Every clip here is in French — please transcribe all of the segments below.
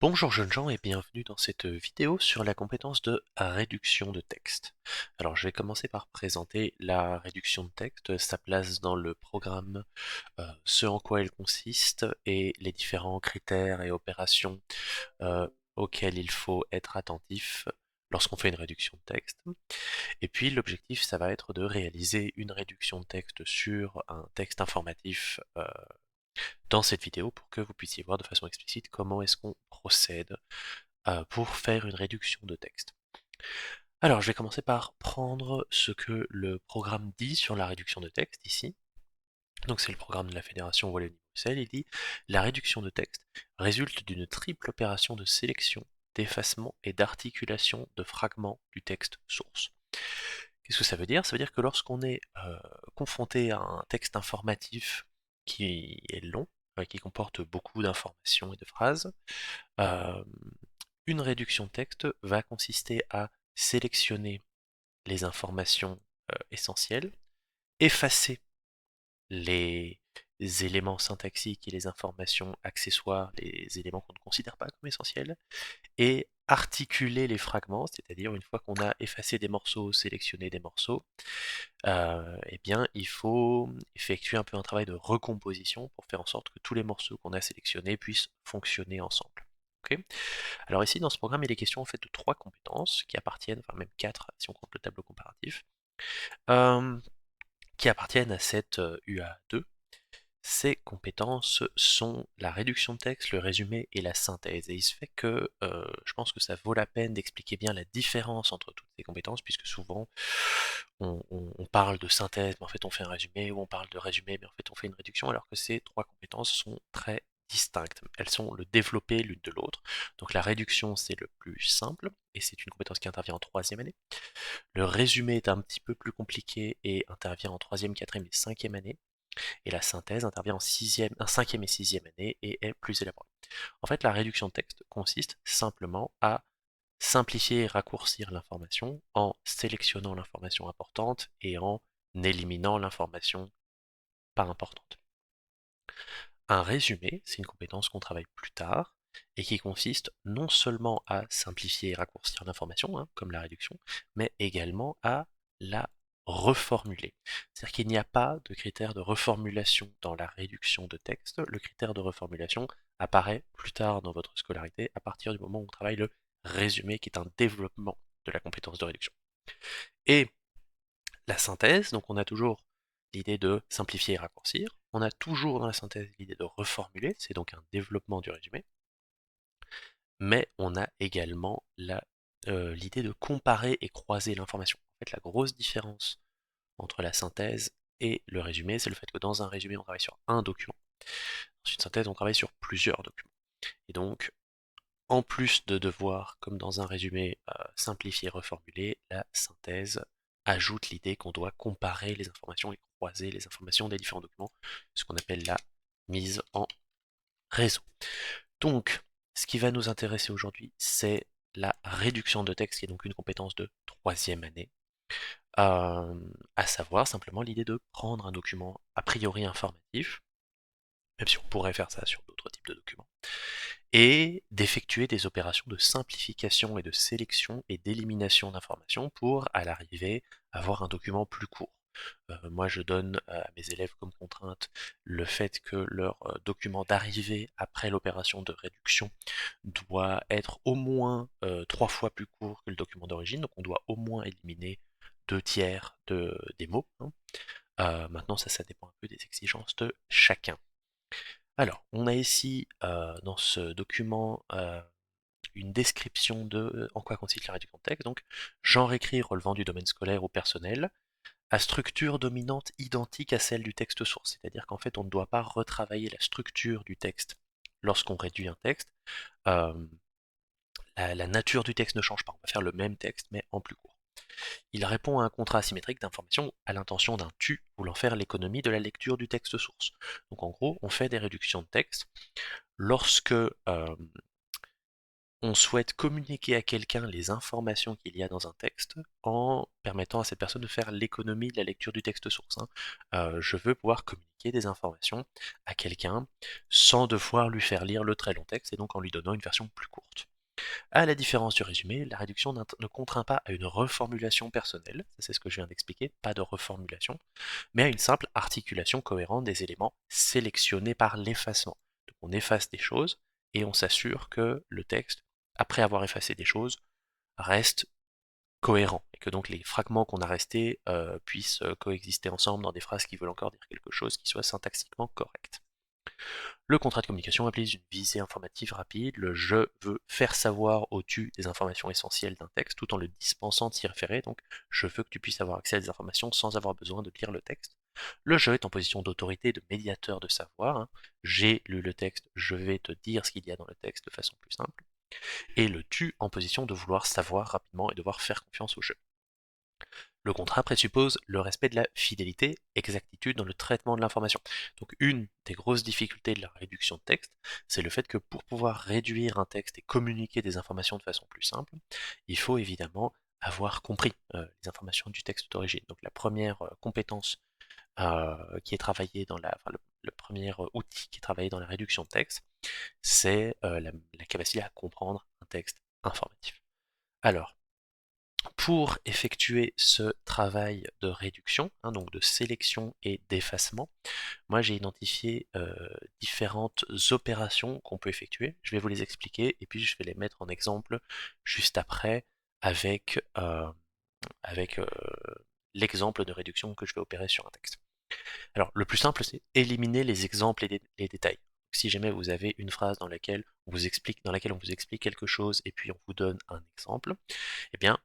Bonjour jeunes gens et bienvenue dans cette vidéo sur la compétence de réduction de texte. Alors je vais commencer par présenter la réduction de texte, sa place dans le programme, ce en quoi elle consiste et les différents critères et opérations euh, auxquels il faut être attentif lorsqu'on fait une réduction de texte. Et puis l'objectif ça va être de réaliser une réduction de texte sur un texte informatif dans cette vidéo pour que vous puissiez voir de façon explicite comment est-ce qu'on procède pour faire une réduction de texte. Alors, je vais commencer par prendre ce que le programme dit sur la réduction de texte ici. Donc, c'est le programme de la Fédération Wallonie-Bruxelles. Il dit la réduction de texte résulte d'une triple opération de sélection, d'effacement et d'articulation de fragments du texte source. Qu'est-ce que ça veut dire? Ça veut dire que lorsqu'on est confronté à un texte informatif qui est long, qui comporte beaucoup d'informations et de phrases, euh, une réduction de texte va consister à sélectionner les informations essentielles, effacer les éléments syntaxiques et les informations accessoires, les éléments qu'on ne considère pas comme essentiels, et articuler les fragments, c'est-à-dire une fois qu'on a effacé des morceaux, sélectionné des morceaux, eh bien il faut effectuer un peu un travail de recomposition pour faire en sorte que tous les morceaux qu'on a sélectionnés puissent fonctionner ensemble. Ok. Alors ici, dans ce programme, il est question en fait de trois compétences qui appartiennent, enfin même quatre si on compte le tableau comparatif, euh, qui appartiennent à cette UA2. Ces compétences sont la réduction de texte, le résumé et la synthèse. Et il se fait que je pense que ça vaut la peine d'expliquer bien la différence entre toutes ces compétences, puisque souvent on parle de synthèse, mais en fait on fait un résumé, ou on parle de résumé, mais en fait on fait une réduction, alors que ces trois compétences sont très distinctes. Elles sont le développé l'une de l'autre. Donc la réduction c'est le plus simple, et c'est une compétence qui intervient en troisième année. Le résumé est un petit peu plus compliqué et intervient en troisième, quatrième et cinquième année. Et la synthèse intervient en cinquième et sixième année et est plus élaborée. En fait, la réduction de texte consiste simplement à simplifier et raccourcir l'information en sélectionnant l'information importante et en éliminant l'information pas importante. Un résumé, c'est une compétence qu'on travaille plus tard et qui consiste non seulement à simplifier et raccourcir l'information, hein, comme la réduction, mais également à la reformuler. C'est-à-dire qu'il n'y a pas de critère de reformulation dans la réduction de texte. Le critère de reformulation apparaît plus tard dans votre scolarité à partir du moment où on travaille le résumé, qui est un développement de la compétence de réduction. Et la synthèse, donc on a toujours l'idée de simplifier et raccourcir, on a toujours dans la synthèse l'idée de reformuler, c'est donc un développement du résumé, mais on a également l'idée de comparer et croiser l'information. En fait, la grosse différence entre la synthèse et le résumé, c'est le fait que dans un résumé, on travaille sur un document. Dans une synthèse, on travaille sur plusieurs documents. Et donc, en plus de devoir, comme dans un résumé, simplifier, reformuler, la synthèse ajoute l'idée qu'on doit comparer les informations et croiser les informations des différents documents, ce qu'on appelle la mise en réseau. Donc, ce qui va nous intéresser aujourd'hui, c'est la réduction de texte, qui est donc une compétence de troisième année, à savoir simplement l'idée de prendre un document a priori informatif, même si on pourrait faire ça sur d'autres types de documents, et d'effectuer des opérations de simplification et de sélection et d'élimination d'informations pour, à l'arrivée, avoir un document plus court. Moi, je donne à mes élèves comme contrainte le fait que leur document d'arrivée après l'opération de réduction doit être au moins 3 fois plus court que le document d'origine, donc on doit au moins éliminer 2 tiers des mots, hein. Maintenant, ça dépend un peu des exigences de chacun. Alors, on a ici dans ce document une description de en quoi consiste la réduction de texte. Donc, genre écrit relevant du domaine scolaire ou personnel, à structure dominante identique à celle du texte source. C'est-à-dire qu'en fait, on ne doit pas retravailler la structure du texte lorsqu'on réduit un texte. Euh, la nature du texte ne change pas. On va faire le même texte, mais en plus court. Il répond à un contrat asymétrique d'information à l'intention d'un tu voulant faire l'économie de la lecture du texte source. Donc en gros, on fait des réductions de texte lorsque on souhaite communiquer à quelqu'un les informations qu'il y a dans un texte en permettant à cette personne de faire l'économie de la lecture du texte source, hein. Je veux pouvoir communiquer des informations à quelqu'un sans devoir lui faire lire le très long texte et donc en lui donnant une version plus courte. À la différence du résumé, la réduction ne contraint pas à une reformulation personnelle, ça c'est ce que je viens d'expliquer, pas de reformulation, mais à une simple articulation cohérente des éléments sélectionnés par l'effacement. Donc on efface des choses et on s'assure que le texte, après avoir effacé des choses, reste cohérent et que donc les fragments qu'on a restés puissent coexister ensemble dans des phrases qui veulent encore dire quelque chose qui soit syntaxiquement correct. Le contrat de communication implique une visée informative rapide, le je veux faire savoir au tu des informations essentielles d'un texte tout en le dispensant de s'y référer, donc je veux que tu puisses avoir accès à des informations sans avoir besoin de lire le texte. Le je est en position d'autorité, de médiateur de savoir, hein. J'ai lu le texte, je vais te dire ce qu'il y a dans le texte de façon plus simple. Et le tu en position de vouloir savoir rapidement et devoir faire confiance au je. Le contrat présuppose le respect de la fidélité, exactitude dans le traitement de l'information. Donc une des grosses difficultés de la réduction de texte, c'est le fait que pour pouvoir réduire un texte et communiquer des informations de façon plus simple, il faut évidemment avoir compris les informations du texte d'origine. Donc la première compétence qui est travaillée dans le premier outil qui est travaillé dans la réduction de texte, c'est la capacité à comprendre un texte informatif. Alors, pour effectuer ce travail de réduction, hein, donc de sélection et d'effacement, moi j'ai identifié différentes opérations qu'on peut effectuer. Je vais vous les expliquer et puis je vais les mettre en exemple juste après avec, l'exemple de réduction que je vais opérer sur un texte. Alors le plus simple c'est éliminer les exemples et les détails. Si jamais vous avez une phrase dans laquelle on vous explique quelque chose et puis on vous donne un exemple, eh bien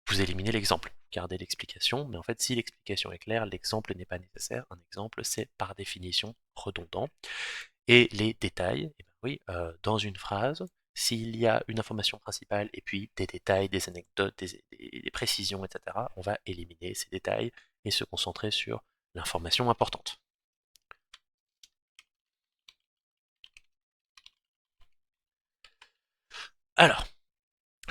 vous éliminez l'exemple, vous gardez l'explication, mais en fait, si l'explication est claire, l'exemple n'est pas nécessaire. Un exemple, c'est par définition redondant. Et les détails, eh ben oui, dans une phrase, s'il y a une information principale et puis des détails, des anecdotes, des précisions, etc., on va éliminer ces détails et se concentrer sur l'information importante. Alors,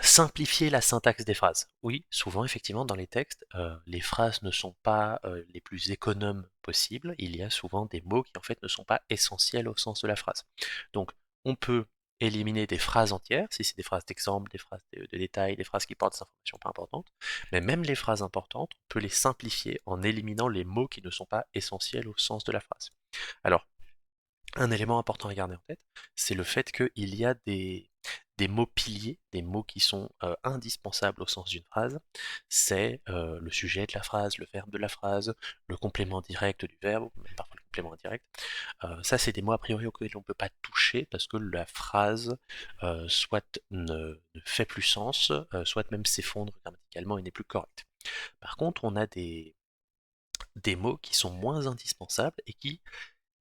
simplifier la syntaxe des phrases. Oui, souvent, effectivement, dans les textes, les phrases ne sont pas les plus économes possibles. Il y a souvent des mots qui, en fait, ne sont pas essentiels au sens de la phrase. Donc, on peut éliminer des phrases entières, si c'est des phrases d'exemple, des phrases de détails, des phrases qui portent des informations pas importantes. Mais même les phrases importantes, on peut les simplifier en éliminant les mots qui ne sont pas essentiels au sens de la phrase. Alors, un élément important à garder en tête, c'est le fait qu'il y a des mots piliers, des mots qui sont indispensables au sens d'une phrase. C'est le sujet de la phrase, le verbe de la phrase, le complément direct du verbe, ou même parfois le complément indirect. Ça, c'est des mots a priori auxquels on ne peut pas toucher parce que la phrase soit ne fait plus sens, soit même s'effondre grammaticalement et n'est plus correcte. Par contre, on a des mots qui sont moins indispensables et qui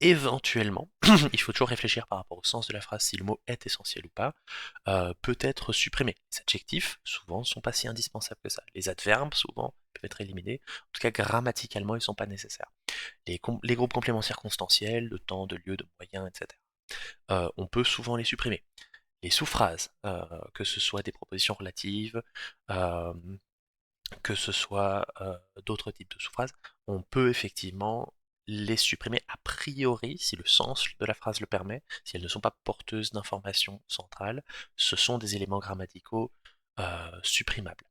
éventuellement, il faut toujours réfléchir par rapport au sens de la phrase, si le mot est essentiel ou pas, peut être supprimé. Les adjectifs, souvent, ne sont pas si indispensables que ça. Les adverbes, souvent, peuvent être éliminés. En tout cas, grammaticalement, ils ne sont pas nécessaires. Les groupes compléments circonstanciels, de temps, de lieu, de moyens, etc., on peut souvent les supprimer. Les sous-phrases, que ce soit des propositions relatives, euh, que ce soit d'autres types de sous-phrases, on peut effectivement les supprimer a priori si le sens de la phrase le permet, si elles ne sont pas porteuses d'informations centrales, ce sont des éléments grammaticaux supprimables.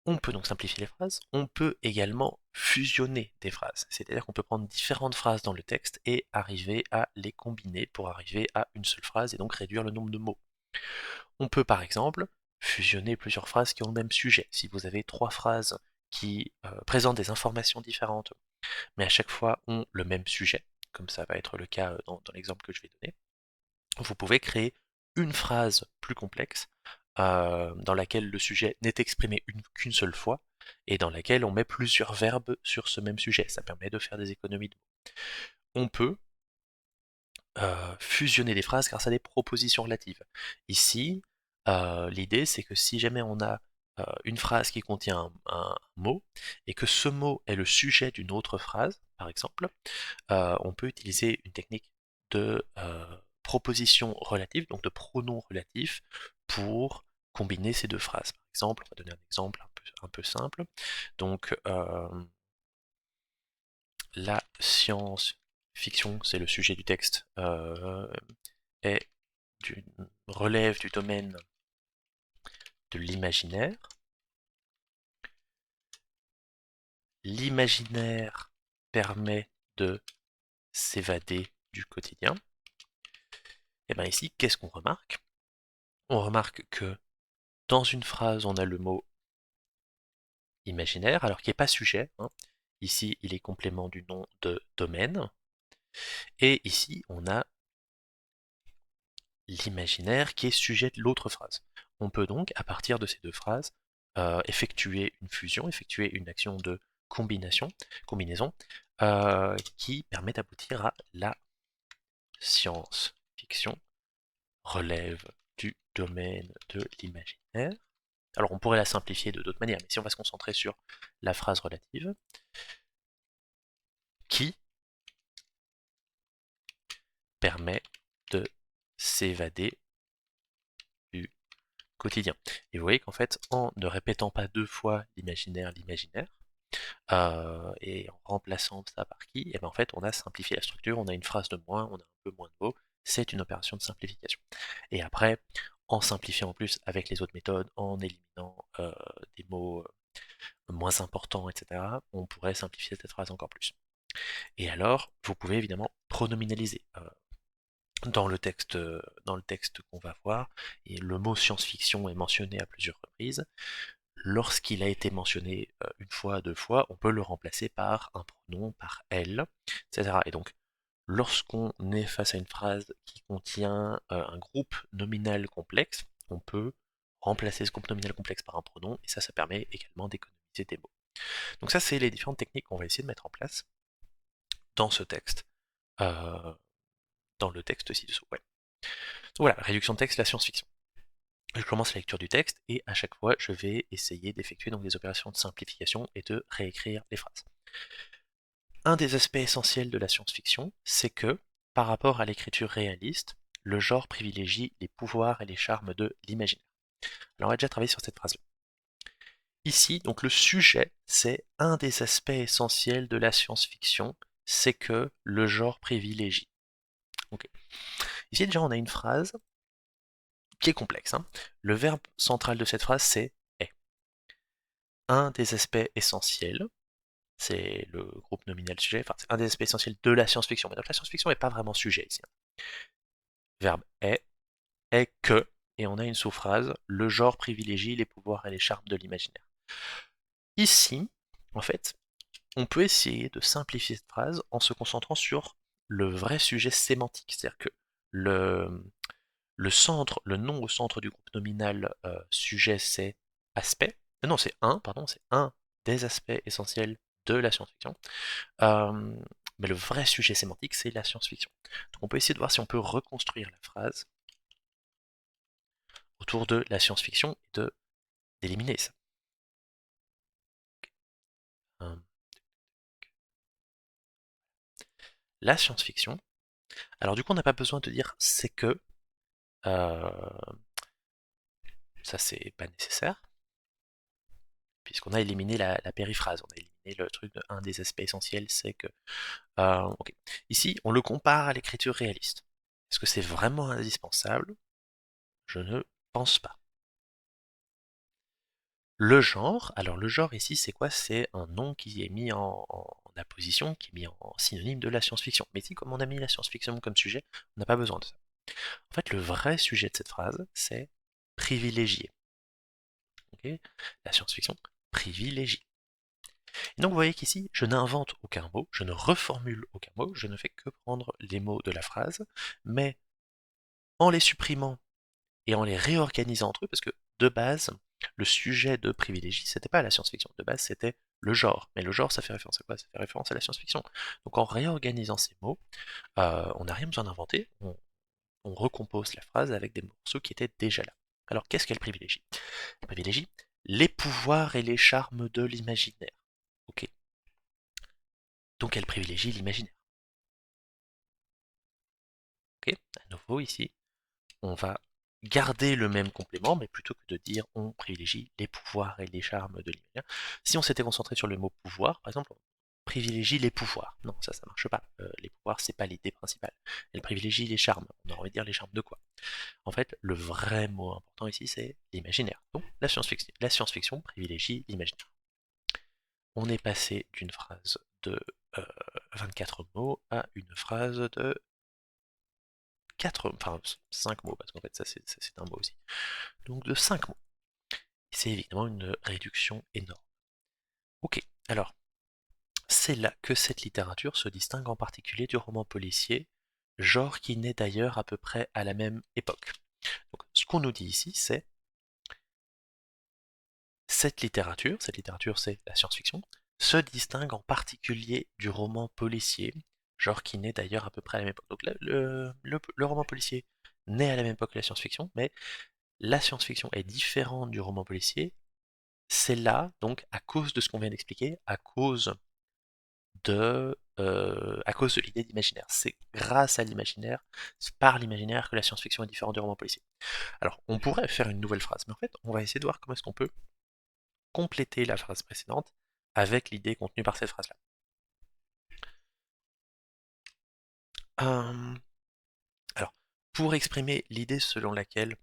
On peut donc simplifier les phrases, on peut également fusionner des phrases, c'est-à-dire qu'on peut prendre différentes phrases dans le texte et arriver à les combiner pour arriver à une seule phrase et donc réduire le nombre de mots. On peut par exemple fusionner plusieurs phrases qui ont le même sujet. Si vous avez trois phrases qui présentent des informations différentes, mais à chaque fois ont le même sujet, comme ça va être le cas dans l'exemple que je vais donner, vous pouvez créer une phrase plus complexe dans laquelle le sujet n'est exprimé qu'une seule fois et dans laquelle on met plusieurs verbes sur ce même sujet. Ça permet de faire des économies de mots. On peut fusionner des phrases grâce à des propositions relatives. Ici, l'idée c'est que si jamais on a une phrase qui contient un mot et que ce mot est le sujet d'une autre phrase, par exemple, on peut utiliser une technique de propositions relatives, donc de pronoms relatifs, pour combiner ces deux phrases. Par exemple, on va donner un exemple un peu simple. Donc, la science-fiction, c'est le sujet du texte, relève du domaine de l'imaginaire. L'imaginaire permet de s'évader du quotidien. Et bien ici, qu'est-ce qu'on remarque? On remarque que dans une phrase, on a le mot imaginaire, alors qu'il n'est pas sujet, hein. Ici, il est complément du nom de domaine. Et ici, on a l'imaginaire qui est sujet de l'autre phrase. On peut donc, à partir de ces deux phrases, effectuer une fusion, effectuer une action de combinaison, qui permet d'aboutir à la science-fiction relève du domaine de l'imaginaire. Alors on pourrait la simplifier de d'autres manières, mais si on va se concentrer sur la phrase relative, qui permet de s'évader du quotidien. Et vous voyez qu'en fait, en ne répétant pas deux fois l'imaginaire, et en remplaçant ça par qui, et ben en fait on a simplifié la structure, on a une phrase de moins, on a un peu moins de mots, c'est une opération de simplification. Et après, en simplifiant en plus avec les autres méthodes, en éliminant des mots moins importants, etc., on pourrait simplifier cette phrase encore plus. Et alors, vous pouvez évidemment pronominaliser. Dans le texte qu'on va voir, et le mot science-fiction est mentionné à plusieurs reprises. Lorsqu'il a été mentionné une fois, deux fois, on peut le remplacer par un pronom, par elle, etc. Et donc, lorsqu'on est face à une phrase qui contient un groupe nominal complexe, on peut remplacer ce groupe nominal complexe par un pronom, et ça permet également d'économiser des mots. Donc ça, c'est les différentes techniques qu'on va essayer de mettre en place dans ce texte, dans le texte ci-dessous. Ouais. Donc voilà, réduction de texte, la science-fiction. Je commence la lecture du texte et à chaque fois, je vais essayer d'effectuer donc des opérations de simplification et de réécrire les phrases. Un des aspects essentiels de la science-fiction, c'est que, par rapport à l'écriture réaliste, le genre privilégie les pouvoirs et les charmes de l'imaginaire. Alors on va déjà travailler sur cette phrase-là. Ici, donc le sujet, c'est un des aspects essentiels de la science-fiction, c'est que le genre privilégie. Okay. Ici déjà on a une phrase qui est complexe, hein. Le verbe central de cette phrase c'est est. Un des aspects essentiels, c'est le groupe nominal sujet, enfin c'est un des aspects essentiels de la science-fiction, mais donc la science-fiction n'est pas vraiment sujet ici, hein. Verbe est que, et on a une sous-phrase, le genre privilégie les pouvoirs et les charmes de l'imaginaire. Ici, en fait, on peut essayer de simplifier cette phrase en se concentrant sur le vrai sujet sémantique, c'est-à-dire que le nom au centre du groupe nominal sujet c'est aspect, non c'est un des aspects essentiels de la science-fiction, mais le vrai sujet sémantique c'est la science-fiction. Donc on peut essayer de voir si on peut reconstruire la phrase autour de la science-fiction et d'éliminer ça. La science-fiction, alors du coup on n'a pas besoin de dire c'est que, euh, ça c'est pas nécessaire, puisqu'on a éliminé la périphrase, on a éliminé le truc de un des aspects essentiels, c'est que... okay. Ici, on le compare à l'écriture réaliste. Est-ce que c'est vraiment indispensable? Je ne pense pas. Le genre, alors le genre ici, c'est quoi? C'est un nom qui est mis en apposition, qui est mis en synonyme de la science-fiction. Mais ici, comme on a mis la science-fiction comme sujet, on n'a pas besoin de ça. En fait, le vrai sujet de cette phrase, c'est privilégier. Okay, la science-fiction privilégie. Et donc vous voyez qu'ici, je n'invente aucun mot, je ne reformule aucun mot, je ne fais que prendre les mots de la phrase, mais en les supprimant et en les réorganisant entre eux, parce que de base, le sujet de privilégie, c'était pas la science-fiction, de base c'était le genre. Mais le genre, ça fait référence à quoi? Ça fait référence à la science-fiction. Donc en réorganisant ces mots, on n'a rien besoin d'inventer, on recompose la phrase avec des morceaux qui étaient déjà là. Alors qu'est-ce qu'elle privilégie? Elle privilégie les pouvoirs et les charmes de l'imaginaire. Ok. Donc elle privilégie l'imaginaire. Ok, à nouveau ici, on va garder le même complément, mais plutôt que de dire on privilégie les pouvoirs et les charmes de l'imaginaire. Si on s'était concentré sur le mot pouvoir, par exemple, on privilégie les pouvoirs. Non, ça marche pas. Les pouvoirs, c'est pas l'idée principale. Elle privilégie les charmes. On aurait envie de dire les charmes de quoi? En fait, le vrai mot important ici, c'est l'imaginaire. Donc, la science-fiction. La science-fiction privilégie l'imaginaire. On est passé d'une phrase de 24 mots à une phrase de 5 mots, parce qu'en fait, ça c'est un mot aussi. Donc de 5 mots. C'est évidemment une réduction énorme. Ok, alors, c'est là que cette littérature se distingue en particulier du roman policier, genre qui naît d'ailleurs à peu près à la même époque. Donc, ce qu'on nous dit ici, c'est cette littérature c'est la science-fiction, se distingue en particulier du roman policier, genre qui naît d'ailleurs à peu près à la même époque. Donc là, le roman policier naît à la même époque que la science-fiction, mais la science-fiction est différente du roman policier. C'est là, donc, à cause de ce qu'on vient d'expliquer, à cause de l'idée d'imaginaire. C'est grâce à l'imaginaire, c'est par l'imaginaire que la science-fiction est différente du roman policier. Alors, on pourrait faire une nouvelle phrase, mais en fait, on va essayer de voir comment est-ce qu'on peut compléter la phrase précédente avec l'idée contenue par cette phrase-là. Alors, pour exprimer l'idée selon laquelle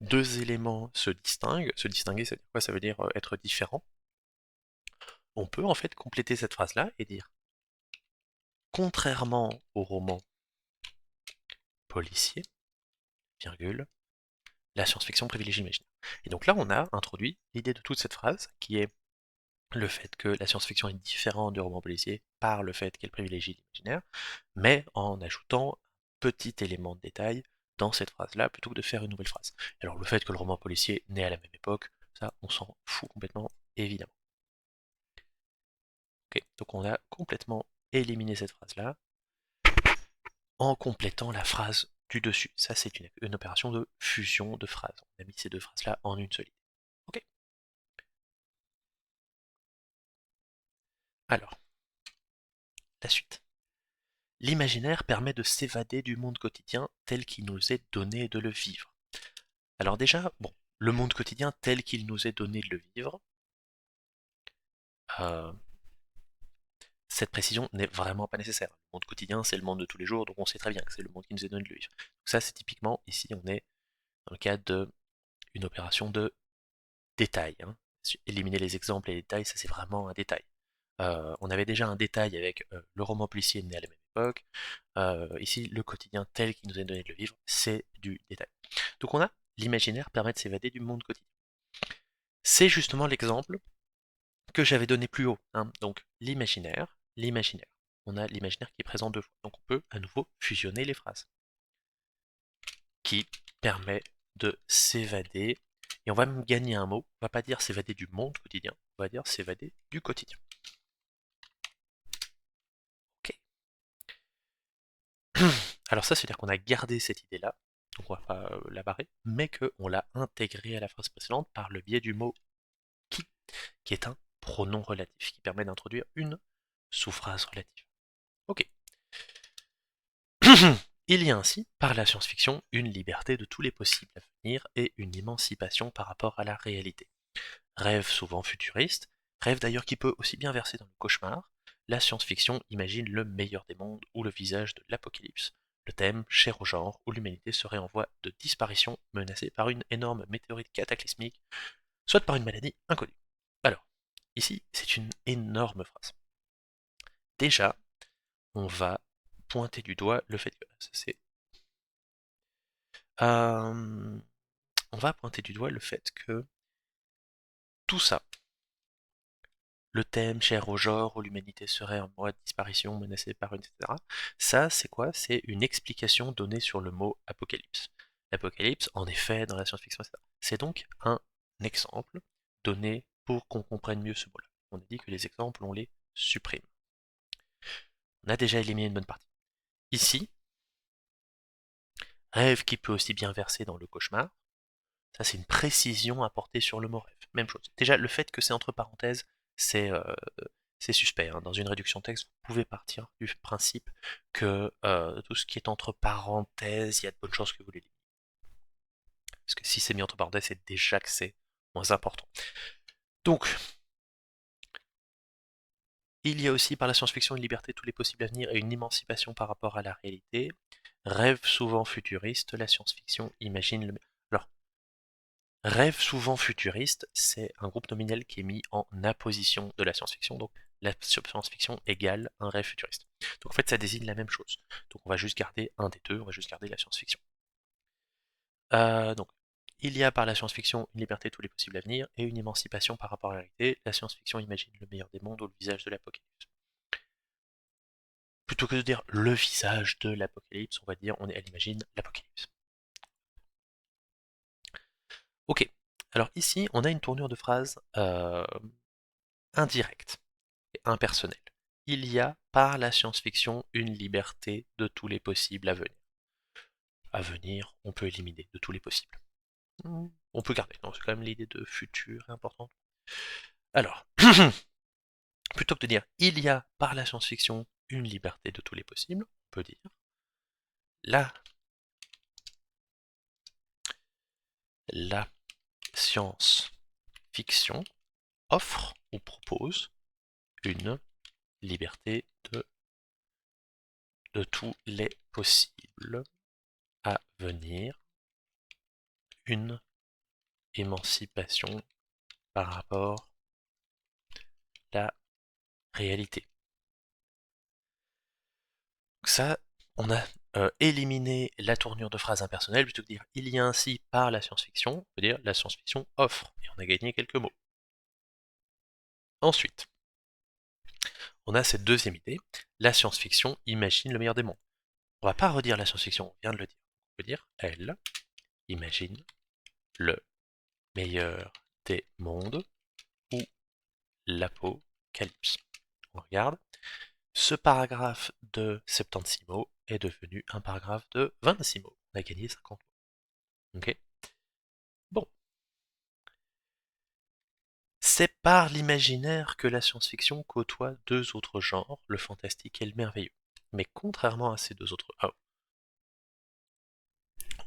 deux éléments se distinguer, ça veut dire quoi? Ça veut dire être différent. On peut en fait compléter cette phrase-là et dire contrairement au roman policier, virgule, la science-fiction privilégie l'imaginaire. Et donc là, on a introduit l'idée de toute cette phrase, qui est le fait que la science-fiction est différente du roman policier par le fait qu'elle privilégie l'imaginaire, mais en ajoutant un petit élément de détail dans cette phrase-là, plutôt que de faire une nouvelle phrase. Alors le fait que le roman policier naît à la même époque, ça, on s'en fout complètement, évidemment. Ok, donc on a complètement éliminé cette phrase-là, en complétant la phrase du dessus. Ça, c'est une opération de fusion de phrases. On a mis ces deux phrases-là en une seule idée. Ok. Alors, la suite. L'imaginaire permet de s'évader du monde quotidien tel qu'il nous est donné de le vivre. Alors déjà, bon, le monde quotidien tel qu'il nous est donné de le vivre, euh, cette précision n'est vraiment pas nécessaire. Le monde quotidien, c'est le monde de tous les jours, donc on sait très bien que c'est le monde qui nous est donné de le vivre. Donc ça, c'est typiquement, ici, on est dans le cadre d'une opération de détail. Hein. Éliminer les exemples et les détails, ça c'est vraiment un détail. On avait déjà un détail avec le roman policier né à la même époque. Ici, le quotidien tel qu'il nous est donné de le vivre, c'est du détail. Donc on a l'imaginaire permet de s'évader du monde quotidien. C'est justement l'exemple que j'avais donné plus haut. Hein. Donc l'imaginaire. On a l'imaginaire qui est présent deux fois. Donc on peut à nouveau fusionner les phrases. Qui permet de s'évader. Et on va même gagner un mot. On va pas dire s'évader du monde quotidien. On va dire s'évader du quotidien. Ok. Alors ça, c'est-à-dire qu'on a gardé cette idée-là, donc on va pas la barrer, mais qu'on l'a intégrée à la phrase précédente par le biais du mot qui est un pronom relatif, qui permet d'introduire une sous-phrase relative. Ok. Il y a ainsi, par la science-fiction, une liberté de tous les possibles à venir et une émancipation par rapport à la réalité. Rêve souvent futuriste, rêve d'ailleurs qui peut aussi bien verser dans le cauchemar, la science-fiction imagine le meilleur des mondes ou le visage de l'apocalypse, le thème cher au genre où l'humanité serait en voie de disparition menacée par une énorme météorite cataclysmique, soit par une maladie inconnue. Alors, ici, c'est une énorme phrase. Déjà, on va pointer du doigt le fait que... on va pointer du doigt le fait que tout ça, le thème cher au genre où l'humanité serait en voie de disparition menacée par une, etc. Ça, c'est quoi? C'est une explication donnée sur le mot apocalypse. L'apocalypse, en effet, dans la science-fiction, etc. C'est donc un exemple donné pour qu'on comprenne mieux ce mot-là. On a dit que les exemples, on les supprime. On a déjà éliminé une bonne partie. Ici, rêve qui peut aussi bien verser dans le cauchemar. Ça, c'est une précision apportée sur le mot rêve. Même chose. Déjà, le fait que c'est entre parenthèses, c'est c'est suspect, hein. Dans une réduction de texte, vous pouvez partir du principe que tout ce qui est entre parenthèses, il y a de bonnes chances que vous l'éliminiez. Parce que si c'est mis entre parenthèses, c'est déjà que c'est moins important. Donc, il y a aussi par la science-fiction une liberté de tous les possibles avenirs et une émancipation par rapport à la réalité. Rêve souvent futuriste, la science-fiction imagine le... Alors, rêve souvent futuriste, c'est un groupe nominal qui est mis en apposition de la science-fiction, donc la science-fiction égale un rêve futuriste. Donc en fait, ça désigne la même chose. Donc on va juste garder un des deux, on va juste garder la science-fiction. Donc, il y a par la science-fiction une liberté de tous les possibles avenirs et une émancipation par rapport à la réalité. La science-fiction imagine le meilleur des mondes au visage de l'apocalypse. Plutôt que de dire le visage de l'apocalypse, on va dire elle imagine l'apocalypse. Ok, alors ici on a une tournure de phrase indirecte et impersonnelle. Il y a par la science-fiction une liberté de tous les possibles à venir. À venir, on peut éliminer de tous les possibles. On peut garder, non, c'est quand même l'idée de futur importante. Alors, plutôt que de dire il y a par la science-fiction une liberté de tous les possibles, on peut dire la science-fiction offre ou propose une liberté de tous les possibles à venir, une émancipation par rapport à la réalité. Donc ça, on a éliminé la tournure de phrase impersonnelle, plutôt que de dire il y a ainsi par la science-fiction, on peut dire la science-fiction offre, et on a gagné quelques mots. Ensuite, on a cette deuxième idée, la science-fiction imagine le meilleur des mondes. On va pas redire la science-fiction, on vient de le dire. On peut dire elle imagine le meilleur des mondes ou l'apocalypse. On regarde. Ce paragraphe de 76 mots est devenu un paragraphe de 26 mots. On a gagné 50 mots. Ok. Bon. C'est par l'imaginaire que la science-fiction côtoie deux autres genres, le fantastique et le merveilleux. Mais contrairement à ces deux autres... Oh.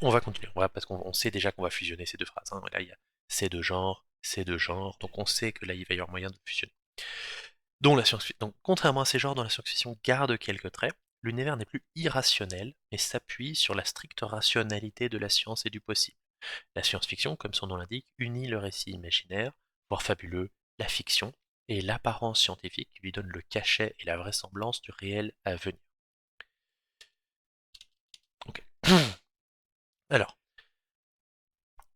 On va continuer, parce qu'on sait déjà qu'on va fusionner ces deux phrases. Hein. Là, il y a ces deux genres, donc on sait que là, il va y avoir moyen de fusionner. Donc, contrairement à ces genres dont la science-fiction garde quelques traits, l'univers n'est plus irrationnel, mais s'appuie sur la stricte rationalité de la science et du possible. La science-fiction, comme son nom l'indique, unit le récit imaginaire, voire fabuleux, la fiction, et l'apparence scientifique qui lui donne le cachet et la vraisemblance du réel à venir. Ok. Alors,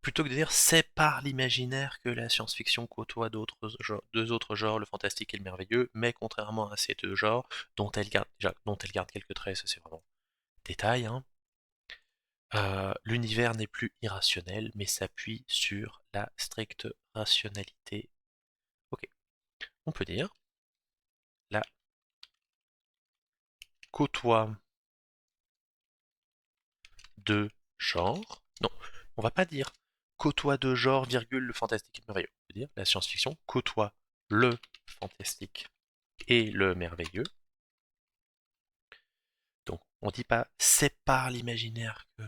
plutôt que de dire c'est par l'imaginaire que la science-fiction côtoie deux autres genres, le fantastique et le merveilleux, mais contrairement à ces deux genres, dont elle garde quelques traits, ça c'est vraiment détail, hein, l'univers n'est plus irrationnel, mais s'appuie sur la stricte rationalité. Ok, on peut dire la côtoie deux genres. Non, on va pas dire côtoie deux genres, virgule, le fantastique et le merveilleux. On peut dire la science-fiction côtoie le fantastique et le merveilleux. Donc, on dit pas c'est par l'imaginaire que.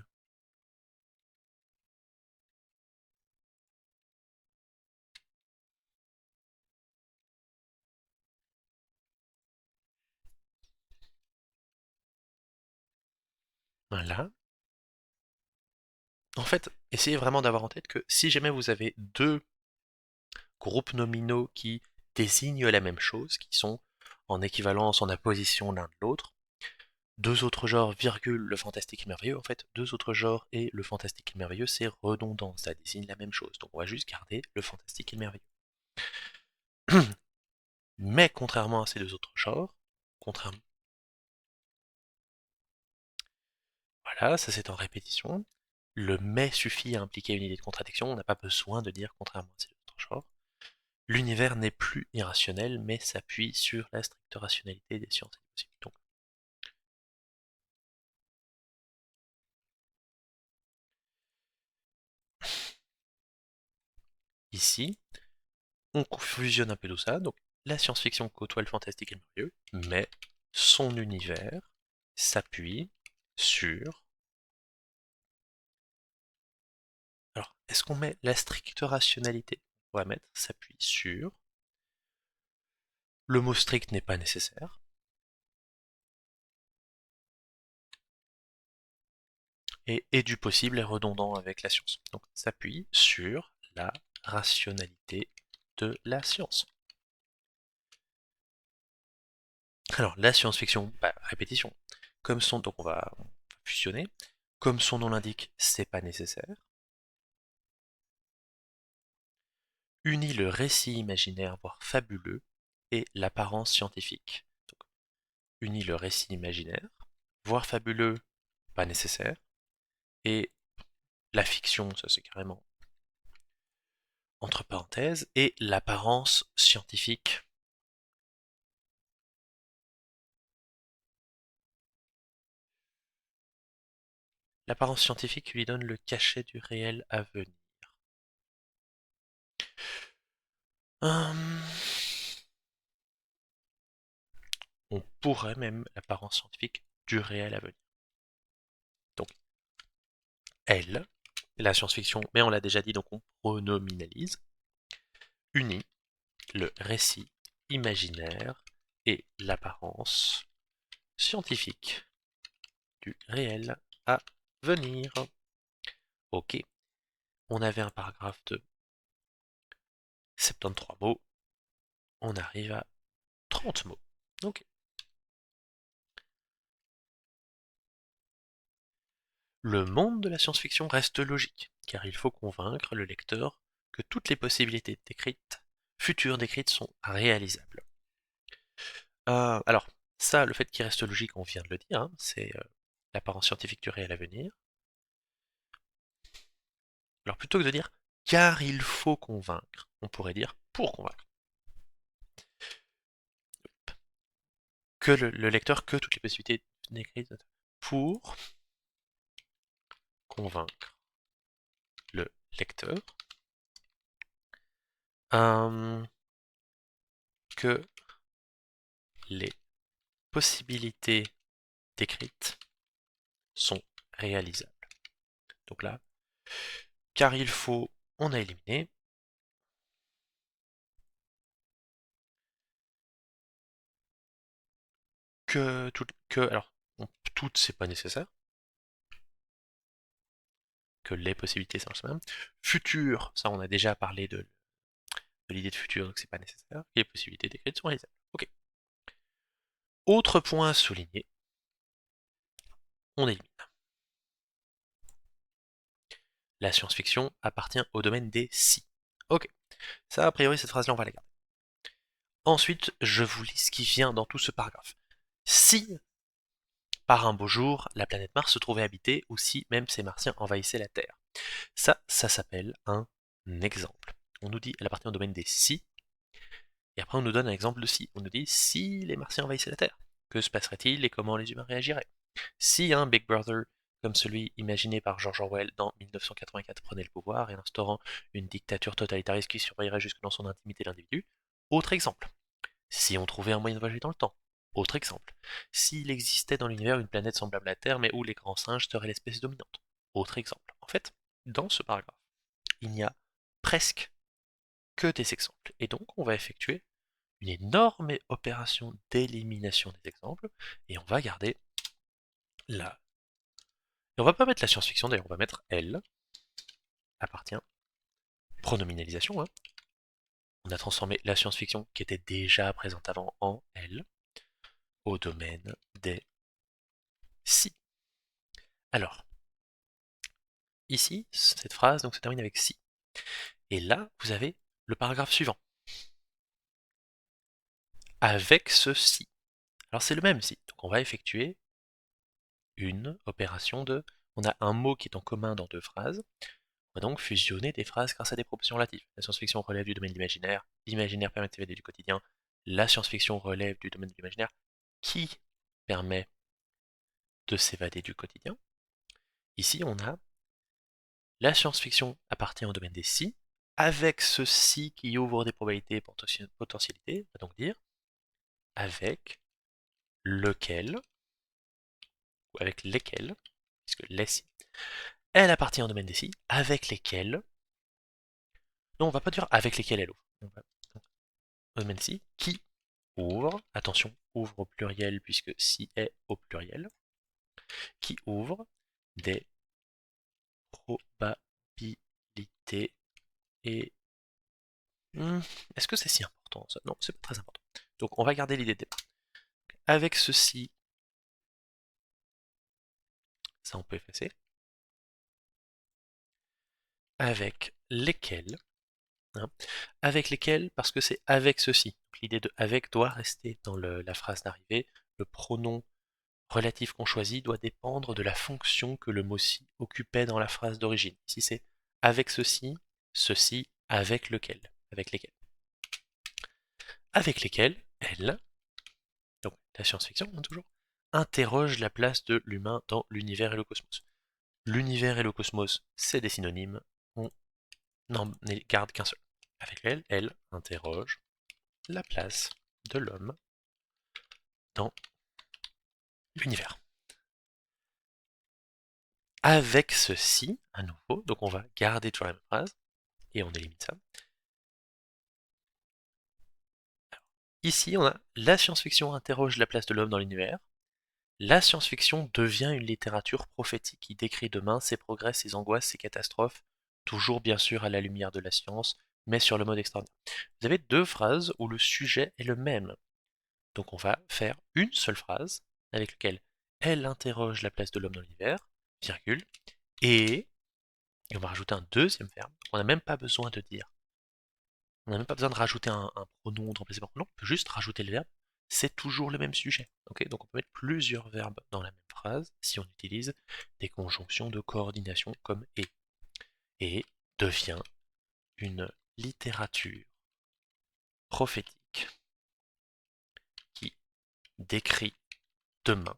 Voilà. En fait, essayez vraiment d'avoir en tête que si jamais vous avez deux groupes nominaux qui désignent la même chose, qui sont en équivalence, en apposition l'un de l'autre, deux autres genres, virgule, le fantastique et merveilleux, en fait, deux autres genres et le fantastique et merveilleux, c'est redondant, ça désigne la même chose. Donc on va juste garder le fantastique et le merveilleux. Mais contrairement à ces deux autres genres, contrairement... Voilà, ça c'est en répétition. Le mais suffit à impliquer une idée de contradiction, on n'a pas besoin de dire contrairement à ces deux autres genres. L'univers n'est plus irrationnel, mais s'appuie sur la stricte rationalité des sciences et des possibles. Donc, ici, on fusionne un peu tout ça. Donc, la science-fiction côtoie le fantastique et le merveilleux, mais son univers s'appuie sur... Alors, est-ce qu'on met la stricte rationalité? On va mettre s'appuie sur... Le mot strict n'est pas nécessaire. Et du possible est redondant avec la science. Donc, s'appuie sur la rationalité de la science. Alors, la science-fiction, répétition. Donc on va fusionner. Comme son nom l'indique, c'est pas nécessaire. Unit le récit imaginaire, voire fabuleux, et l'apparence scientifique. Donc, unit le récit imaginaire, voire fabuleux, pas nécessaire. Et la fiction, ça c'est carrément entre parenthèses, et l'apparence scientifique. L'apparence scientifique lui donne le cachet du réel à venir. Hum, On pourrait même l'apparence scientifique du réel à venir. Donc, elle, la science-fiction, mais on l'a déjà dit, donc on pronominalise, unit le récit imaginaire et l'apparence scientifique du réel à venir. Ok, on avait un paragraphe de 73 mots, on arrive à 30 mots. Ok. Le monde de la science-fiction reste logique, car il faut convaincre le lecteur que toutes les possibilités futures décrites sont réalisables. Alors, ça, le fait qu'il reste logique, on vient de le dire, hein, c'est l'apparence scientifique du réel à venir. Alors plutôt que de dire car il faut convaincre, on pourrait dire pour convaincre. Que le lecteur, que toutes les possibilités décrites pour convaincre le lecteur que les possibilités décrites sont réalisables. Donc là, car il faut, on a éliminé. Alors, toutes, c'est pas nécessaire. Que les possibilités, c'est le même. Futur, ça, on a déjà parlé de l'idée de futur, donc c'est pas nécessaire. Et les possibilités décrites sont réalisables. Ok. Autre point à souligner, on élimine. La science-fiction appartient au domaine des si. Ok. Ça, a priori, cette phrase-là, on va la garder. Ensuite, je vous lis ce qui vient dans tout ce paragraphe. Si, par un beau jour, la planète Mars se trouvait habitée, ou si même ces Martiens envahissaient la Terre. Ça s'appelle un exemple. On nous dit, elle appartient au domaine des si, et après on nous donne un exemple de si. On nous dit, si les Martiens envahissaient la Terre, que se passerait-il et comment les humains réagiraient? Si un Big Brother comme celui imaginé par George Orwell dans 1984 prenait le pouvoir et instaurant une dictature totalitariste qui surveillerait jusque dans son intimité l'individu. Autre exemple. Si on trouvait un moyen de voyager dans le temps. Autre exemple. S'il existait dans l'univers une planète semblable à la Terre mais où les grands singes seraient l'espèce dominante. Autre exemple. En fait, dans ce paragraphe, il n'y a presque que des exemples. Et donc, on va effectuer une énorme opération d'élimination des exemples et on va garder la... Et on va pas mettre la science-fiction, d'ailleurs, on va mettre elle appartient, pronominalisation, hein. On a transformé la science-fiction qui était déjà présente avant en elle au domaine des si. Alors, ici, cette phrase donc, se termine avec si. Et là, vous avez le paragraphe suivant. Avec ce si. Alors c'est le même si. Donc on va effectuer une opération de... On a un mot qui est en commun dans deux phrases. On va donc fusionner des phrases grâce à des propositions relatives. La science-fiction relève du domaine de l'imaginaire. L'imaginaire permet de s'évader du quotidien. La science-fiction relève du domaine de l'imaginaire qui permet de s'évader du quotidien. Ici, on a la science-fiction appartient au domaine des si, avec ceci qui ouvre des probabilités et potentialités, on va donc dire avec lequel, ou avec lesquels, puisque les si, elle appartient au domaine des si, avec lesquels, non on va pas dire avec lesquels elle ouvre, on va, au domaine si, qui ouvre, attention, ouvre au pluriel puisque si est au pluriel, qui ouvre des probabilités et... Est-ce que c'est si important ça? Non, c'est pas très important. Donc on va garder l'idée de départ. Avec ceci, ça on peut effacer. Avec lesquels, hein, avec lesquels parce que c'est avec ceci. L'idée de avec doit rester dans la phrase d'arrivée. Le pronom relatif qu'on choisit doit dépendre de la fonction que le mot si occupait dans la phrase d'origine. Ici c'est avec ceci, ceci, avec lequel, avec lesquels. Avec lesquels, elle, donc la science-fiction hein, toujours, interroge la place de l'humain dans l'univers et le cosmos. L'univers et le cosmos, c'est des synonymes, on n'en garde qu'un seul. Avec elle interroge la place de l'homme dans l'univers. Avec ceci, à nouveau, donc on va garder toujours la même phrase, et on élimine ça. Alors, ici, on a la science-fiction interroge la place de l'homme dans l'univers. La science-fiction devient une littérature prophétique qui décrit demain ses progrès, ses angoisses, ses catastrophes, toujours bien sûr à la lumière de la science, mais sur le mode extraordinaire. Vous avez deux phrases où le sujet est le même. Donc on va faire une seule phrase avec laquelle elle interroge la place de l'homme dans l'univers, virgule, et on va rajouter un deuxième verbe. On n'a même pas besoin de dire. On n'a même pas besoin de rajouter un pronom, de remplacer par pronom. On peut juste rajouter le verbe. C'est toujours le même sujet. Okay, donc on peut mettre plusieurs verbes dans la même phrase si on utilise des conjonctions de coordination comme et. Et devient une littérature prophétique qui décrit demain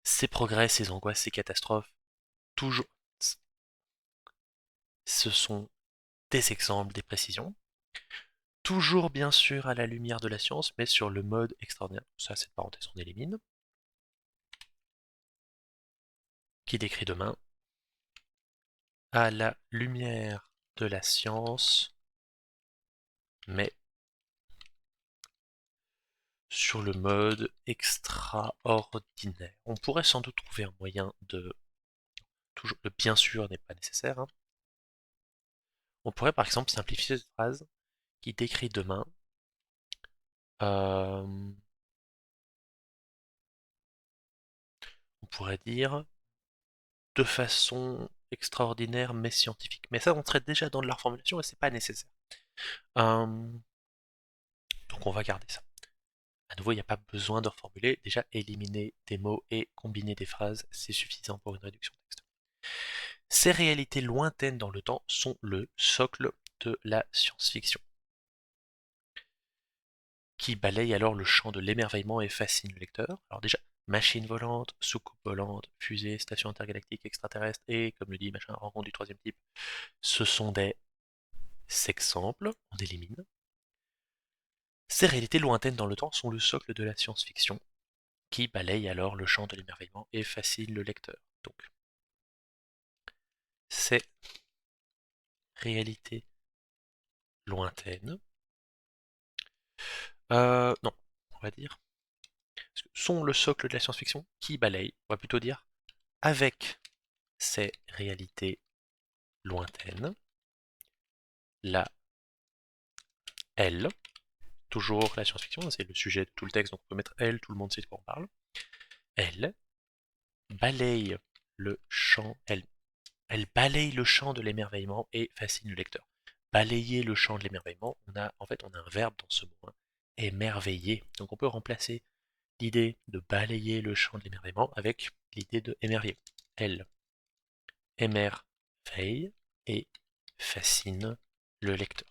ses progrès, ses angoisses, ses catastrophes. Toujours, ce sont des exemples, des précisions. Toujours bien sûr à la lumière de la science, mais sur le mode extraordinaire. Ça, cette parenthèse, on élimine. Qui décrit demain à la lumière de la science, mais sur le mode extraordinaire. On pourrait sans doute trouver un moyen de... Toujours, le bien sûr n'est pas nécessaire. Hein. On pourrait par exemple simplifier cette phrase qui décrit demain. On pourrait dire de façon extraordinaire mais scientifique. Mais ça, on serait déjà dans de la reformulation et c'est pas nécessaire. Donc on va garder ça. À nouveau, il n'y a pas besoin de reformuler. Déjà, éliminer des mots et combiner des phrases, c'est suffisant pour une réduction de texte. Ces réalités lointaines dans le temps sont le socle de la science-fiction, qui balaye alors le champ de l'émerveillement et fascine le lecteur. Alors déjà, machine volante, soucoupe volante, fusée, station intergalactique, extraterrestre et, comme le dit machin, rencontre du troisième type, ce sont des exemples, on élimine. Ces réalités lointaines dans le temps sont le socle de la science-fiction, qui balaye alors le champ de l'émerveillement et fascine le lecteur. Donc, ces réalités lointaines, non, on va dire, sont le socle de la science-fiction qui balaye, on va plutôt dire, avec ces réalités lointaines, la elle, toujours la science-fiction, c'est le sujet de tout le texte, donc on peut mettre elle, tout le monde sait de quoi on parle, elle balaye le champ, elle balaye le champ de l'émerveillement et fascine le lecteur. Balayer le champ de l'émerveillement, en fait on a un verbe dans ce mot, hein, émerveiller. Donc on peut remplacer l'idée de balayer le champ de l'émerveillement avec l'idée de émerveiller. Elle émerveille et fascine le lecteur.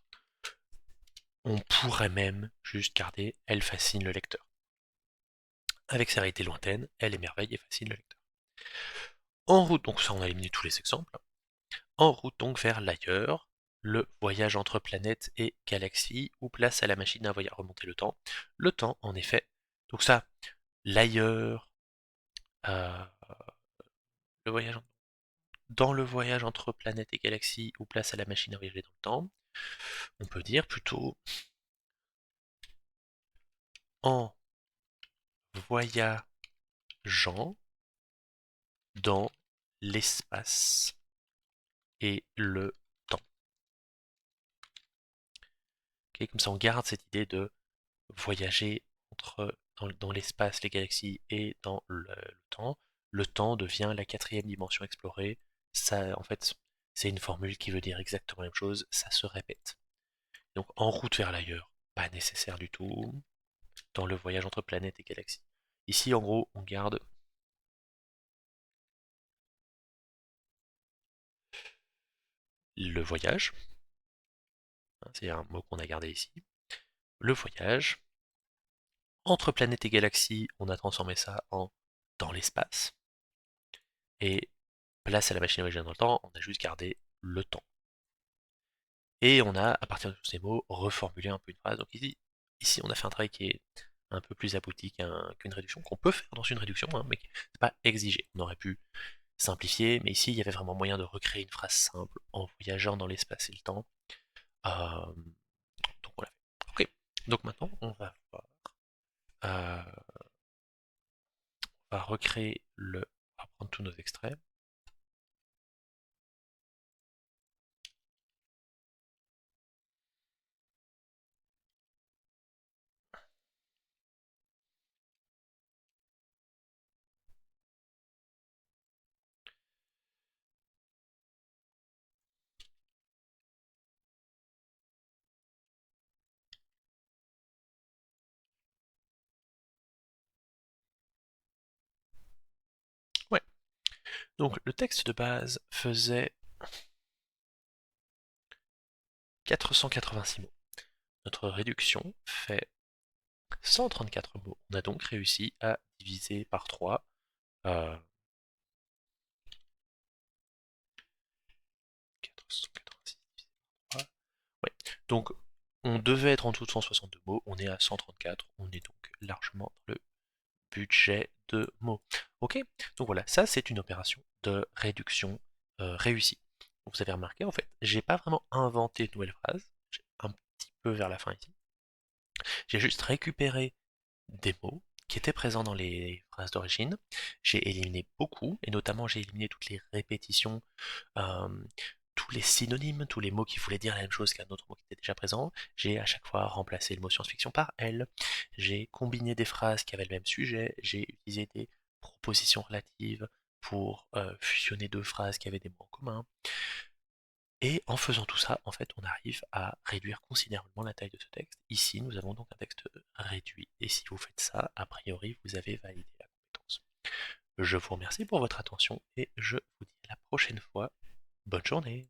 On pourrait même juste garder elle fascine le lecteur. Avec ses réalités lointaines, elle émerveille et fascine le lecteur. En route, donc ça on a éliminé tous les exemples. En route donc vers l'ailleurs, le voyage entre planètes et galaxies, ou place à la machine à voyager remonter le temps. Le temps, en effet. Donc ça, l'ailleurs, euh, le voyage dans le voyage entre planètes et galaxies, ou place à la machine à voyager dans le temps. On peut dire plutôt en voyageant dans l'espace et le temps. Okay, comme ça, on garde cette idée de voyager dans l'espace, les galaxies et dans le temps. Le temps devient la quatrième dimension explorée. Ça, en fait, c'est une formule qui veut dire exactement la même chose. Ça se répète. Donc, en route vers l'ailleurs, pas nécessaire du tout. Dans le voyage entre planètes et galaxies. Ici, en gros, on garde le voyage. C'est un mot qu'on a gardé ici. Le voyage. Entre planètes et galaxies, on a transformé ça en dans l'espace. Et place à la machine à voyager dans le temps, on a juste gardé le temps. Et on a, à partir de tous ces mots, reformulé un peu une phrase. Donc ici on a fait un travail qui est un peu plus abouti qu'une réduction, qu'on peut faire dans une réduction, hein, mais c'est pas exigé. On aurait pu simplifier, mais ici il y avait vraiment moyen de recréer une phrase simple en voyageant dans l'espace et le temps. Euh, donc on l'a fait. Ok, donc maintenant euh, on va recréer le. On va prendre tous nos extraits. Ouais. Donc le texte de base faisait 486 mots. Notre réduction fait 134 mots. On a donc réussi à diviser par 3. 486 par 3. Ouais. Donc on devait être en dessous de 162 mots, on est à 134, on est donc largement dans le budget de mots. Ok, donc voilà, ça c'est une opération de réduction réussie. Vous avez remarqué, en fait, j'ai pas vraiment inventé de nouvelles phrases, j'ai un petit peu vers la fin ici. J'ai juste récupéré des mots qui étaient présents dans les phrases d'origine. J'ai éliminé beaucoup, et notamment j'ai éliminé toutes les répétitions, euh, tous les synonymes, tous les mots qui voulaient dire la même chose qu'un autre mot qui était déjà présent. J'ai à chaque fois remplacé le mot science-fiction par elle. J'ai combiné des phrases qui avaient le même sujet. J'ai utilisé des propositions relatives pour fusionner deux phrases qui avaient des mots en commun. Et en faisant tout ça, en fait, on arrive à réduire considérablement la taille de ce texte. Ici, nous avons donc un texte réduit. Et si vous faites ça, a priori, vous avez validé la compétence. Je vous remercie pour votre attention et je vous dis à la prochaine fois. Bonne journée!